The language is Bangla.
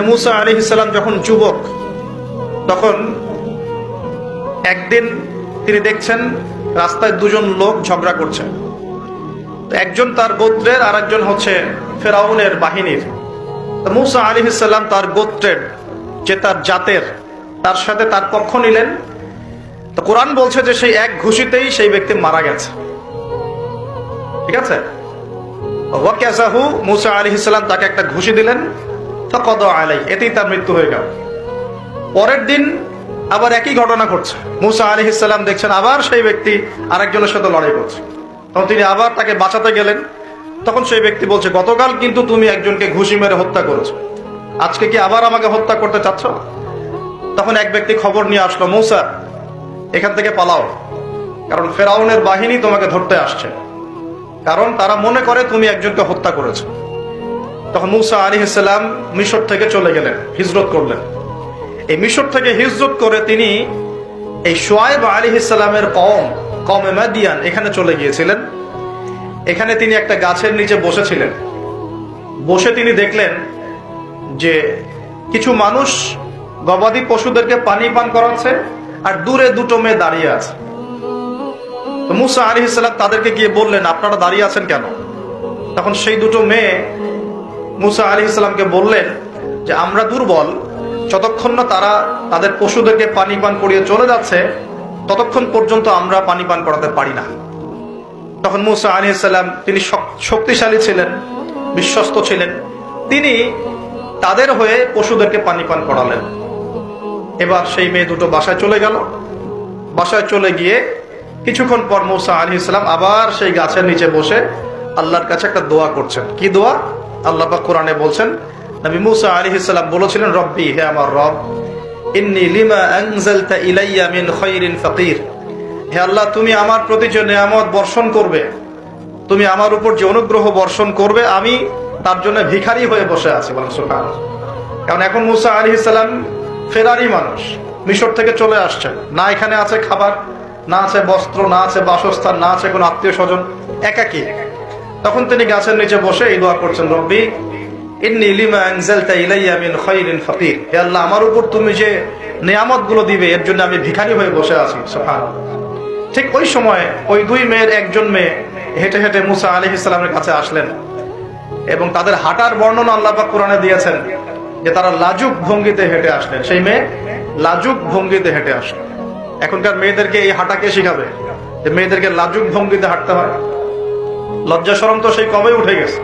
মুসা আলাইহিস সালাম যখন যুবক, তখন একদিন তিনি দেখছেন রাস্তায় দুজন লোক ঝগড়া করছে। একজন তার গোত্রের, আর একজন হচ্ছে ফেরাউনের বাহিনীর। মুসা আলাইহিস সালাম তার গোত্রের, যে তার জাতের, তার সাথে তার পক্ষ নিলেন। তো কোরআন বলছে যে সেই এক ঘুষিতেই সেই ব্যক্তি মারা গেছে। ঠিক আছে, ওয়াকাযাহু, মুসা আলাইহিস সালাম তাকে একটা ঘুষি দিলেন, ফাকাদা আলাইহি, এতেই তার মৃত্যু হয়ে গেল। পরের দিন আবার একই ঘটনা ঘটছে। মুসা আলাইহিস সালাম দেখছেন আবার সেই ব্যক্তি আরেকজনের সাথে লড়াই করছে। তখন তিনি আবার তাকে বাঁচাতে গেলেন। তখন সেই ব্যক্তি বলছে, গতকাল কিন্তু তুমি একজনকে ঘুষি মেরে হত্যা করেছো, আজকে কি আবার আমাকে হত্যা করতে চাচ্ছ? তখন এক ব্যক্তি খবর নিয়ে আসলো, মুসা এখান থেকে পালাও, কারণ ফেরাউনের বাহিনী তোমাকে ধরতে আসছে, কারণ তারা মনে করে তুমি একজনকে হত্যা করেছো। তখন মুসা আলাইহিস সালাম মিশর থেকে চলে গেলেন, হিজরত করলেন। এই মিশর থেকে হিজরত করে তিনি এই শুআয়ব আলাইহিস সালামের কওমে মাদিয়ান এখানে চলে গিয়েছিলেন। এখানে তিনি একটা গাছের নিচে বসেছিলেন। বসে তিনি দেখলেন যে কিছু মানুষ গবাদি পশুদেরকে পানি পান করাচ্ছে, আর দূরে দুটো মেয়ে দাঁড়িয়ে আছে। তো মুসা আলাইহিস সালাম তাদেরকে গিয়ে বললেন, আপনারা দাঁড়িয়ে আছেন কেন? তখন সেই দুটো মেয়ে মুসা আলাইহিস সালামকে বললেন যে আমরা দুর্বল, যতক্ষণ না তারা তাদের পশুদেরকে পানি পান করিয়ে চলে যাচ্ছে ততক্ষণ পর্যন্ত আমরা পানি পান করাতে পারি না। তখন মুসা আলাইহিস সালাম, তিনি শক্তিশালী ছিলেন, বিশ্বস্ত ছিলেন, তিনি তাদের হয়ে পশুদেরকে পানি পান করালেন। এবার সেই মেয়ে দুটো বাসায় চলে গেল। বাসায় চলে গিয়ে কিছুক্ষণ পর মুসা আলাইহিস সালাম আবার সেই গাছের নিচে বসে আল্লাহর কাছে একটা দোয়া করছেন। কি দোয়া? আল্লাহ পাক কোরআনে বলছেন, নবী মুসা আলাইহিস সালাম বলেছিলেন, রব্বি, হে আমার রব, ইন্নী লিমা আনজালতা ইলাইয়া মিন খায়রিন ফাকির, হে আল্লাহ, তুমি আমার প্রতি যে নিয়ামত বর্ষণ করবে, তুমি আমার উপর যে অনুগ্রহ বর্ষণ করবে, আমি তার জন্য ভিখারি হয়ে বসে আছি। বলেন সুবহানাল্লাহ। কারণ এখন মুসা আলাইহিস সালাম ফেরারি মানুষ, মিশর থেকে চলে আসছেন, না এখানে আছে খাবার, না আছে বস্ত্র, না আছে বাসস্থান, না আছে কোনো আত্মীয় স্বজন, একাকী। তখন তিনি গাছের নিচে বসে এই দোয়া করছেন, রব্বি ইন্নী লিমা আনজালতা ইলাইয়া মিন খায়রিন ফাকির, হে আল্লাহ, আমার উপর তুমি যে নিয়ামতগুলো দিবে এর জন্য আমি ভিখারি হয়ে বসে আছি। সুবহানাল্লাহ। ঠিক ওই সময় ওই দুই মেয়ের একজন মেয়ে হেঁটে হেঁটে মুসা আলাইহিস সালামের কাছে আসলেন, এবং তাদের হাঁটার বর্ণনা আল্লাহ পাক কোরআনে দিয়েছেন যে তারা লাজুক ভঙ্গিতে হেঁটে আসলেন। সেই মেয়ে লাজুক ভঙ্গিতে হেঁটে আসলেন। এখনকার মেয়েদেরকে এই হাঁটা কে শিখাবে যে মেয়েদেরকে লাজুক ভঙ্গিতে হাঁটতে হয়? লজ্জা শরম তো সেই কবে উঠে গেছে।